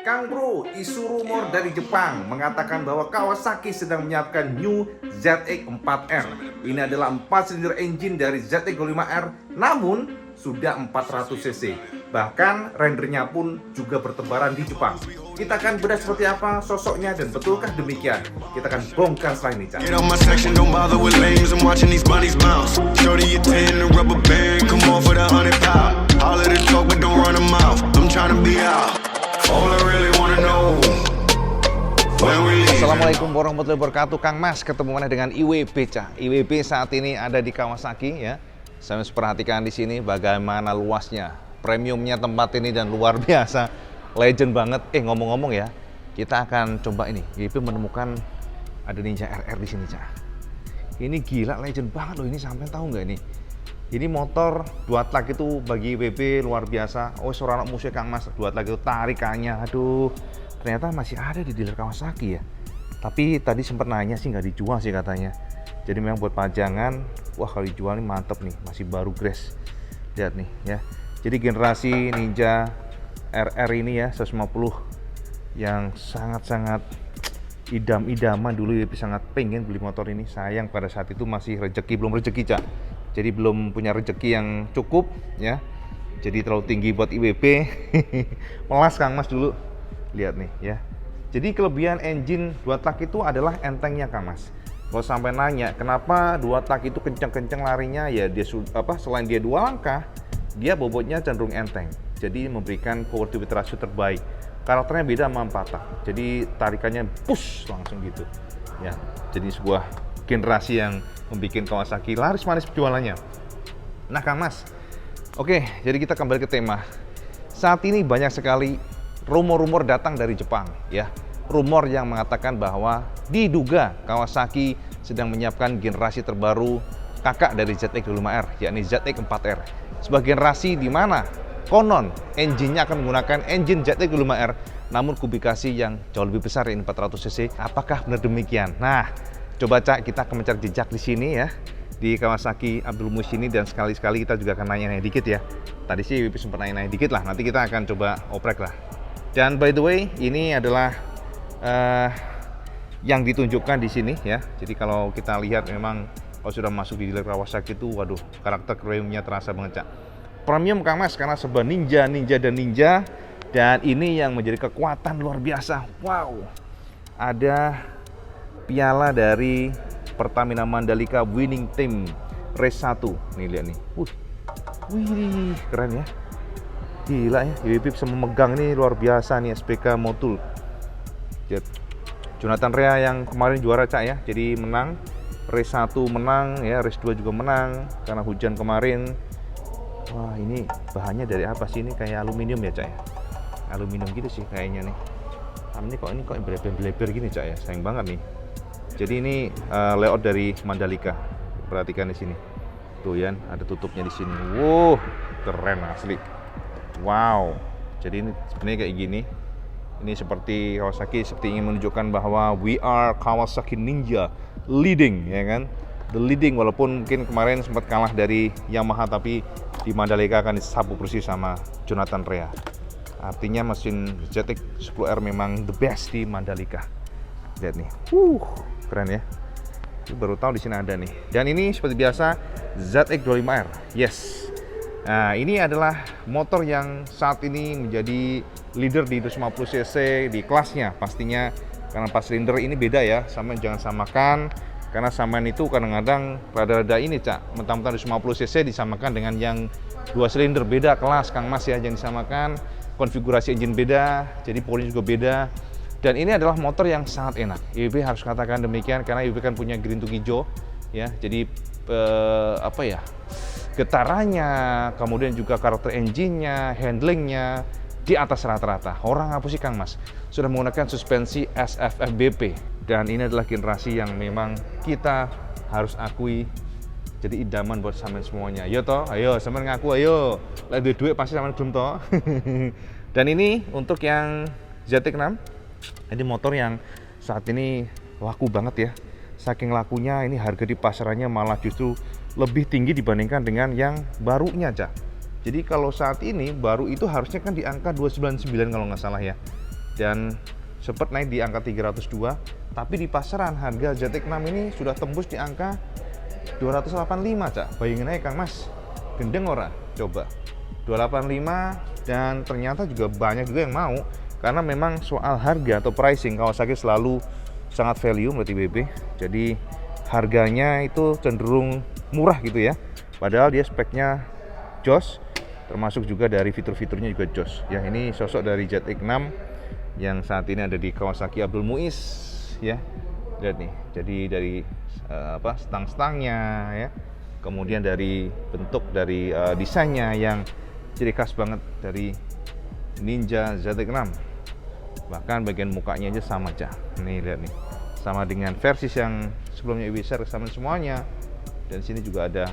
Kang Bro, isu rumor dari Jepang mengatakan bahwa Kawasaki sedang menyiapkan new ZX-4R. Ini adalah 4 silinder engine dari ZX-25R, namun sudah 400 cc. Bahkan rendernya pun juga bertebaran di Jepang. Kita akan bedah seperti apa sosoknya dan betulkah demikian? Kita akan bongkar setelah ini, Cak. Assalamualaikum warahmatullahi wabarakatuh. Kang Mas, ketemu mana dengan IWB, Cak. IWB saat ini ada di Kawasaki ya. Saya harus perhatikan di sini bagaimana luasnya, premiumnya tempat ini dan luar biasa, legend banget. Ngomong-ngomong ya, kita akan coba ini. IWB menemukan ada Ninja RR di sini, Cak. Ini gila, legend banget loh ini. Sampai tahu nggak ini? Ini motor 2 tak itu bagi IWB luar biasa. Oh, seorang anak musuh Kang Mas, 2 tak itu tarikannya, aduh. Ternyata masih ada di dealer Kawasaki ya. Tapi tadi sempat nanya sih nggak dijual sih katanya. Jadi memang buat pajangan, wah kalau dijual nih mantep nih, masih baru grace. Lihat nih ya. Jadi generasi Ninja RR ini ya 150 yang sangat-sangat idam-idaman dulu ya, sangat pengen beli motor ini. Sayang pada saat itu masih belum rezeki, Cak. Jadi belum punya rezeki yang cukup ya. Jadi terlalu tinggi buat IWB. Melas Kang Mas dulu. Lihat nih ya. Jadi kelebihan engine 2 tak itu adalah entengnya, Kang Mas. Kalau sampai nanya kenapa 2 tak itu kenceng-kenceng larinya, ya dia selain dia 2 langkah, dia bobotnya cenderung enteng. Jadi memberikan power to weight ratio terbaik. Karakternya beda sama 4 tak. Jadi tarikannya push langsung gitu. Ya. Jadi sebuah generasi yang membuat Kawasaki laris manis penjualannya. Nah, Kang Mas. Oke, jadi kita kembali ke tema. Saat ini banyak sekali rumor-rumor datang dari Jepang ya. Rumor yang mengatakan bahwa diduga Kawasaki sedang menyiapkan generasi terbaru kakak dari ZX-25R, yakni ZX-4R. Sebuah generasi di mana konon engine-nya akan menggunakan engine ZX-25R namun kubikasi yang jauh lebih besar, ini 400 cc. Apakah benar demikian? Nah, coba Cak, kita akan mencari jejak di sini ya, di Kawasaki Abdul Muis ini, dan sekali-sekali kita juga akan nanya-nanya dikit ya. Tadi sih WP sempat nanya-nanya dikit lah, nanti kita akan coba oprek lah. Dan by the way, ini adalah yang ditunjukkan di sini ya. Jadi kalau kita lihat memang kalau sudah masuk di dealer Kawasaki itu, waduh, karakter premiumnya terasa banget, Cak. Premium, Kang Mas, karena sebuah ninja. Dan ini yang menjadi kekuatan luar biasa. Wow, ada piala dari Pertamina Mandalika Winning Team Race 1. Nih lihat nih. Wih, keren ya. Gila ya, IWB bisa memegang ini luar biasa nih, SPK Motul. Jonathan Rea yang kemarin juara, Cak ya. Jadi menang race 1, menang ya, race 2 juga menang karena hujan kemarin. Wah, ini bahannya dari apa sih? Ini kayak aluminium ya, Cak ya. Aluminium gitu sih kayaknya nih. Ini kok bleber gini, Cak ya. Sayang banget nih. Jadi ini layout dari Mandalika. Perhatikan di sini. Tuh ya, ada tutupnya di sini. Wow, keren asli. Wow. Jadi ini sebenarnya kayak gini. Ini seperti Kawasaki seperti ingin menunjukkan bahwa we are Kawasaki Ninja leading, ya kan? The leading, walaupun mungkin kemarin sempat kalah dari Yamaha, tapi di Mandalika akan disapu persis sama Jonathan Rea. Artinya mesin ZX-10R memang the best di Mandalika. Lihat nih. Keren ya. Ini baru tahu di sini ada nih. Dan ini seperti biasa ZX-25R. Yes. Nah, ini adalah motor yang saat ini menjadi leader di 250 cc di kelasnya pastinya, karena 4 silinder ini beda ya, jangan samakan, karena samaan itu kadang-kadang rada-rada ini, Cak, mentang-mentang 250 cc disamakan dengan yang 2 silinder, beda kelas, Kang Mas ya, jangan disamakan, konfigurasi engine beda, jadi powernya juga beda. Dan ini adalah motor yang sangat enak. IWB harus katakan demikian karena IWB kan punya gerintung hijau ya. Jadi getarannya, kemudian juga karakter engine-nya, handling-nya di atas rata-rata. Orang apa sih, Kang Mas? Sudah menggunakan suspensi SFFBP. Dan ini adalah generasi yang memang kita harus akui jadi idaman buat sampean semuanya. Yo toh, ayo sampean ngaku, ayo. Lek duit pasti sampean belum toh. Dan ini untuk yang ZX-6. Ini motor yang saat ini laku banget ya. Saking lakunya, ini harga di pasarannya malah justru lebih tinggi dibandingkan dengan yang barunya, Cak. Jadi kalau saat ini baru itu harusnya kan di angka 299 kalau nggak salah ya. dan sempat naik di angka 302, tapi di pasaran harga ZX-6 ini sudah tembus di angka 285, Cak. Bayangin aja Kang Mas, gendeng ora? Coba 285, dan ternyata juga banyak juga yang mau, karena memang soal harga atau pricing Kawasaki selalu sangat value menurut IWB. Jadi harganya itu cenderung murah gitu ya, padahal dia speknya jos, termasuk juga dari fitur-fiturnya juga jos ya. Ini sosok dari ZX-6 yang saat ini ada di Kawasaki Abdul Muiz ya. Lihat nih, jadi dari stang-stangnya ya, kemudian dari bentuk dari desainnya yang ciri khas banget dari Ninja ZX-6. Bahkan bagian mukanya aja sama aja. Nih lihat nih, sama dengan versi yang sebelumnya IWB share sama semuanya. Dan sini juga ada.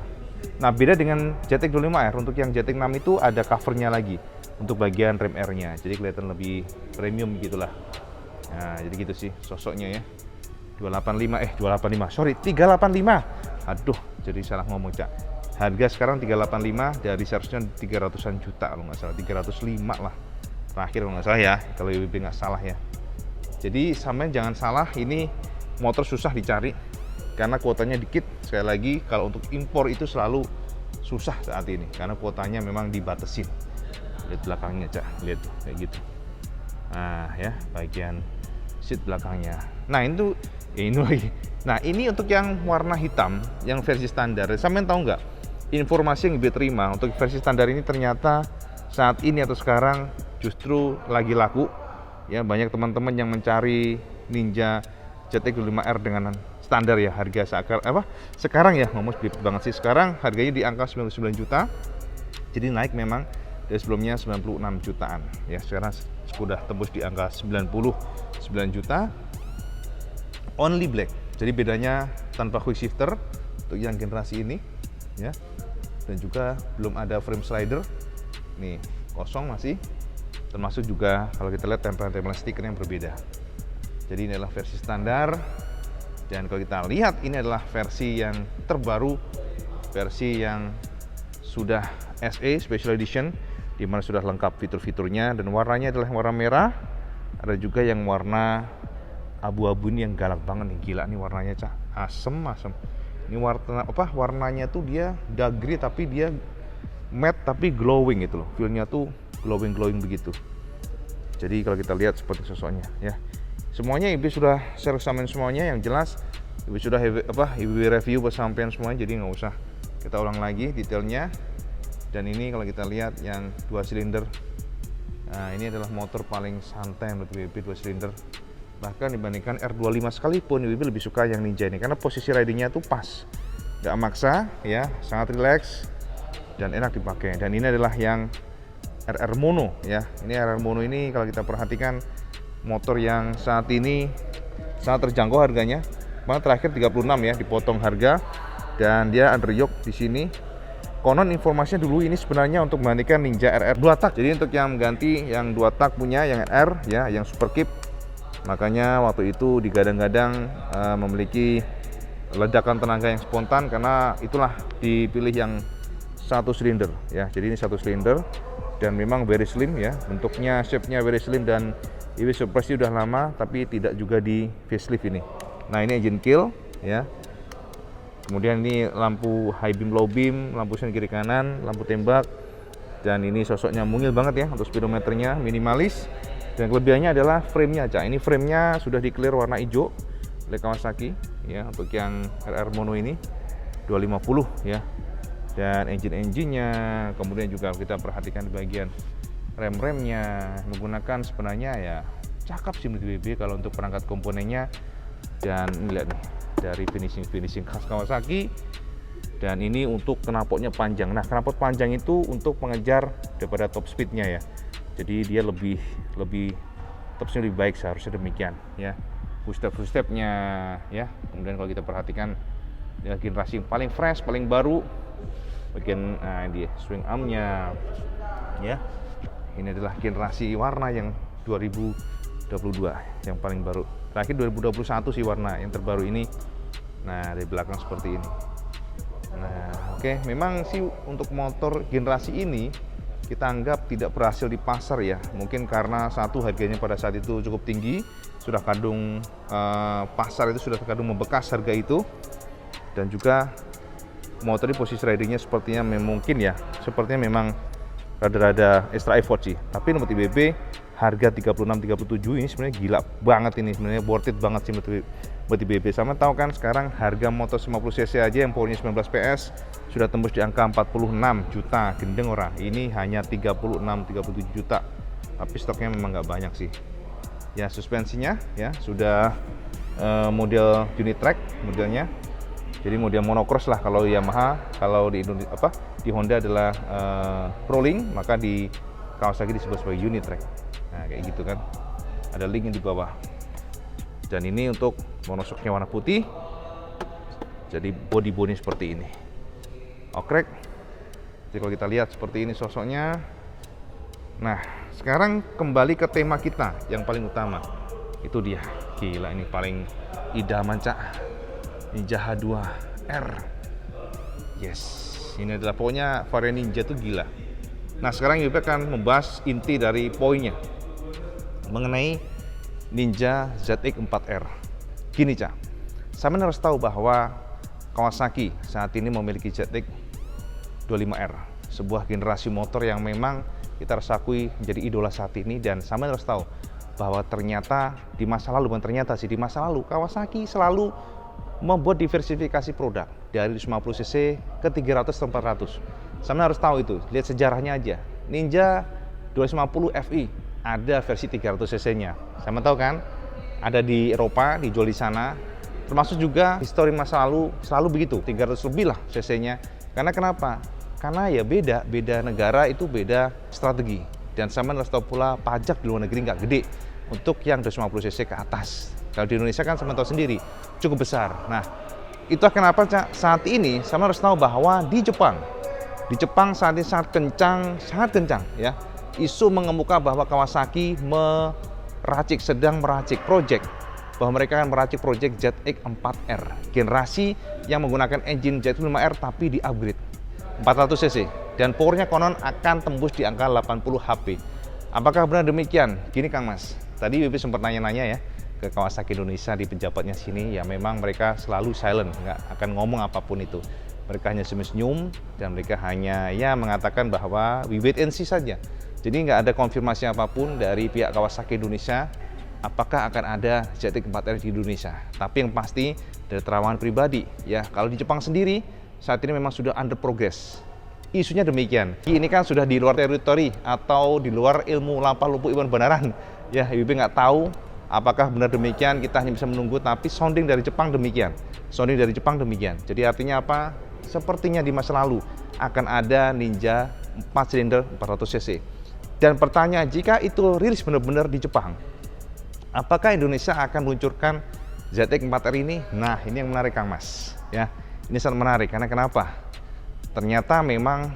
Nah, beda dengan ZX25R, untuk yang ZX6 itu ada covernya lagi untuk bagian rem R-nya. Jadi kelihatan lebih premium gitulah. Nah, jadi gitu sih sosoknya ya. 385. Aduh, jadi salah ngomong, Cak. Harga sekarang 385, dari seharusnya 300-an juta kalau nggak salah, 305 lah. Terakhir kalau nggak salah ya, kalau IWB nggak salah ya. Jadi sampean jangan salah, ini motor susah dicari karena kuotanya dikit. Sekali lagi, kalau untuk impor itu selalu susah saat ini karena kuotanya memang dibatasin. Lihat belakangnya, Cak, lihat tuh kayak gitu. Nah ya, bagian seat belakangnya. Nah ini lagi. Nah ini untuk yang warna hitam, yang versi standar. Sampean tahu nggak informasi yang diterima untuk versi standar ini ternyata saat ini atau sekarang justru lagi laku ya. Banyak teman-teman yang mencari Ninja ZX25R dengan standar ya, harga sekarang ya, ngomong sedikit banget sih, sekarang harganya di angka 99 juta. Jadi naik memang dari sebelumnya 96 jutaan ya, sekarang sudah tembus di angka 99 juta. Only black, jadi bedanya tanpa quick shifter untuk yang generasi ini ya, dan juga belum ada frame slider. Nih kosong masih, termasuk juga kalau kita lihat tempelan stiker yang berbeda. Jadi ini adalah versi standar. Dan kalau kita lihat, ini adalah versi yang terbaru, versi yang sudah SE Special Edition, di mana sudah lengkap fitur-fiturnya, dan warnanya adalah warna merah. Ada juga yang warna abu-abu ini yang galak banget nih, gila nih warnanya, Cak. Asem. Ini warnanya tuh dia dark grey tapi dia matte tapi glowing gitu loh. Feel-nya tuh glowing begitu. Jadi kalau kita lihat seperti sosoknya ya. Semuanya IWB sudah share sama semuanya, yang jelas IWB sudah IWB review buat sampean semuanya, jadi nggak usah kita ulang lagi detailnya. Dan ini kalau kita lihat yang 2 silinder, nah ini adalah motor paling santai menurut IWB 2 silinder. Bahkan dibandingkan R25 sekalipun, IWB lebih suka yang Ninja ini karena posisi ridingnya tuh pas, nggak maksa ya, sangat relax dan enak dipakai. Dan ini adalah yang RR Mono ya. Ini RR Mono ini kalau kita perhatikan motor yang saat ini sangat terjangkau harganya. Malah terakhir 36 ya, dipotong harga, dan dia underyoke di sini. Konon informasinya dulu ini sebenarnya untuk menggantikan Ninja RR 2 tak. Jadi untuk yang mengganti yang 2 tak punya yang RR ya, yang super kip. Makanya waktu itu digadang-gadang memiliki ledakan tenaga yang spontan, karena itulah dipilih yang 1 silinder ya. Jadi ini 1 silinder dan memang very slim ya, bentuknya, shape-nya very slim, dan IWB Surprise udah lama tapi tidak juga di facelift ini. Nah ini engine kill ya. Kemudian ini lampu high beam, low beam, lampu sen kiri kanan, lampu tembak. Dan ini sosoknya mungil banget ya, untuk speedometernya minimalis. Dan kelebihannya adalah frame-nya, Cak. Ini frame-nya sudah di clear warna hijau oleh Kawasaki ya, untuk yang RR Mono ini 250 ya. Dan engine-nya, kemudian juga kita perhatikan di bagian rem-remnya menggunakan sebenarnya ya cakep sih menurut IWB kalau untuk perangkat komponennya. Dan lihat nih, dari finishing khas Kawasaki. Dan ini untuk knalpotnya panjang. Nah, knalpot panjang itu untuk mengejar daripada top speednya ya. Jadi dia lebih top speed lebih baik, seharusnya demikian ya. Footstep-footstepnya ya. Kemudian kalau kita perhatikan generasi yang paling fresh, paling baru, bagian dia swing armnya ya. Ini adalah generasi warna yang 2022 yang paling baru. Terakhir 2021 sih warna yang terbaru ini. Nah, dari belakang seperti ini. Nah, oke, memang sih untuk motor generasi ini kita anggap tidak berhasil di pasar ya. Mungkin karena satu, harganya pada saat itu cukup tinggi, sudah kadung pasar itu sudah kadung membekas harga itu, dan juga motor di posisi ridingnya sepertinya mungkin ya, sepertinya memang rada-rada extra effort sih. Tapi untuk IWB harga 36-37 ini sebenarnya gila banget, ini sebenarnya worth it banget sih buat IWB. Sama tahu kan sekarang harga motor 50 cc aja yang powernya 19 PS sudah tembus di angka 46 juta, gendeng ora. Ini hanya 36-37 juta. Tapi stoknya memang nggak banyak sih. Ya, suspensinya ya sudah model Unitrack modelnya. Jadi model monocross lah kalau Yamaha, kalau di Indonesia di Honda adalah Proling, maka di Kawasaki disebut sebagai Unitrack. Nah, kayak gitu kan. Ada linknya di bawah. Dan ini untuk monoshocknya warna putih. Jadi body seperti ini. Okrek. Jadi kalau kita lihat seperti ini sosoknya. Nah, sekarang kembali ke tema kita yang paling utama. Itu dia. Gila, ini paling idaman, Cak. Ninja H2R. Yes, ini adalah pokoknya varian Ninja itu gila. Nah, sekarang kita akan membahas inti dari poinnya mengenai Ninja ZX4R. Gini, Cak, saya harus tahu bahwa Kawasaki saat ini memiliki ZX25R, sebuah generasi motor yang memang kita harus akui menjadi idola saat ini. Dan sama harus tahu bahwa ternyata di masa lalu, bukan ternyata sih, di masa lalu Kawasaki selalu membuat diversifikasi produk dari 50 cc ke 300 atau 400. Sama harus tahu itu, lihat sejarahnya aja. Ninja 250 Fi ada versi 300 cc-nya. Sama tahu kan? Ada di Eropa, dijual di sana. Termasuk juga histori masa lalu selalu begitu, 300 lebih lah cc-nya. Karena kenapa? Karena ya beda negara itu beda strategi. Dan sama harus tahu pula pajak di luar negeri nggak gede untuk yang 250 cc ke atas. Kalau di Indonesia kan sama tahu sendiri, cukup besar. Nah, itulah kenapa saat ini sama harus tahu bahwa di Jepang saat ini sangat kencang ya. Isu mengemuka bahwa Kawasaki sedang meracik project, bahwa mereka akan meracik project ZX4R, generasi yang menggunakan engine ZX5R tapi di upgrade 400 cc dan powernya konon akan tembus di angka 80 HP. Apakah benar demikian? Gini Kang Mas, tadi Bibi sempat nanya-nanya ya ke Kawasaki Indonesia di pejabatnya sini, ya memang mereka selalu silent, nggak akan ngomong apapun itu. Mereka hanya senyum dan mereka hanya ya mengatakan bahwa we wait and see saja. Jadi nggak ada konfirmasi apapun dari pihak Kawasaki Indonesia apakah akan ada ZX4R di Indonesia. Tapi yang pasti dari terawangan pribadi ya, kalau di Jepang sendiri saat ini memang sudah under progress. Isunya demikian. Ini kan sudah di luar teritori atau di luar ilmu lampah lupu iwan benaran. Ya, Ibu nggak tahu apakah benar demikian, kita hanya bisa menunggu, tapi sounding dari Jepang demikian. Jadi artinya apa? Sepertinya di masa lalu akan ada Ninja 4 silinder 400 cc. Dan pertanyaan, jika itu rilis benar-benar di Jepang, apakah Indonesia akan meluncurkan ZX4R ini? Nah, ini yang menarik Kang Mas. Ya, ini sangat menarik karena kenapa? Ternyata memang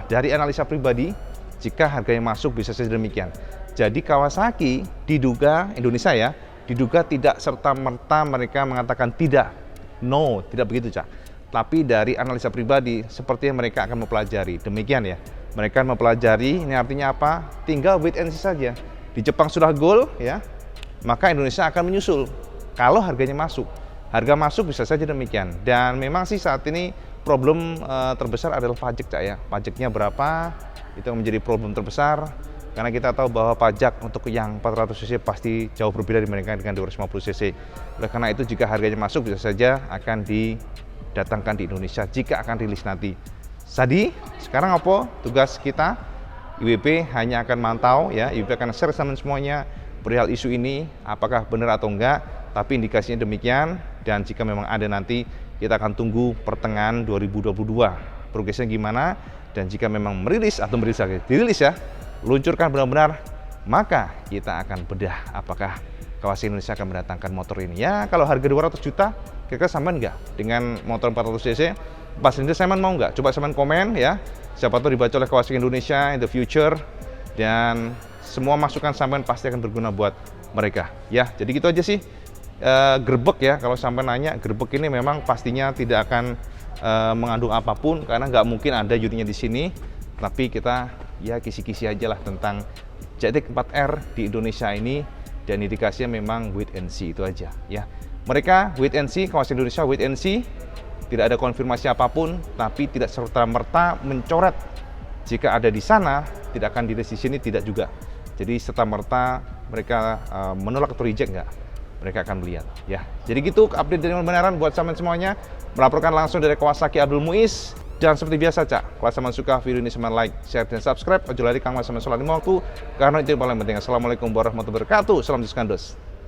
dari analisa pribadi, jika harganya masuk bisa saja demikian. Jadi Kawasaki diduga, Indonesia ya, diduga tidak serta-merta mereka mengatakan tidak. No, tidak begitu, Cak. Tapi dari analisa pribadi, sepertinya mereka akan mempelajari. Demikian ya, mereka mempelajari, ini artinya apa? Tinggal wait and see saja. Di Jepang sudah goal ya, maka Indonesia akan menyusul. Kalau harganya masuk, harga masuk bisa saja demikian. Dan memang sih saat ini problem terbesar adalah pajak, Cak ya. Pajaknya berapa? Itu menjadi problem terbesar. Karena kita tahu bahwa pajak untuk yang 400 cc pasti jauh berbeda dibandingkan dengan 250 cc. Oleh karena itu jika harganya masuk bisa saja akan didatangkan di Indonesia jika akan rilis nanti. Jadi sekarang apa tugas kita? IWP hanya akan mantau ya, IWP akan share sama semuanya perihal isu ini apakah benar atau enggak, tapi indikasinya demikian. Dan jika memang ada nanti kita akan tunggu pertengahan 2022 progresnya gimana, dan jika memang dirilis ya, luncurkan benar-benar, maka kita akan bedah apakah Kawasaki Indonesia akan mendatangkan motor ini. Ya, kalau harga 200 juta, kira-kira samaan nggak dengan motor 400 cc? Pas ini samaan mau nggak? Coba samaan komen ya. Siapa tahu dibaca oleh Kawasaki Indonesia in the future, dan semua masukan samaan pasti akan berguna buat mereka. Ya, jadi gitu aja sih. Gerbek ya, kalau sampai nanya, gerbek ini memang pastinya tidak akan mengandung apapun karena nggak mungkin ada unitnya di sini. Tapi kita ya kisi-kisi aja lah tentang JTEK 4R di Indonesia ini, dan indikasinya memang wait and see itu aja ya. Mereka wait and see, kawasan Indonesia wait and see, tidak ada konfirmasi apapun, tapi tidak serta-merta mencoret jika ada di sana, tidak akan dirilis di sini, tidak juga. Jadi serta-merta mereka menolak atau reject nggak, mereka akan melihat ya. Jadi gitu update dari kebenaran buat sahabat semuanya, melaporkan langsung dari Kawasaki Abdul Muiz. Dan seperti biasa, Cak, kalau teman suka video ini, semuanya like, share, dan subscribe. Ojo lari Kang Mas sama sholat 5 waktu, karena itu yang paling penting. Assalamualaikum warahmatullahi wabarakatuh. Salam Jiskandos.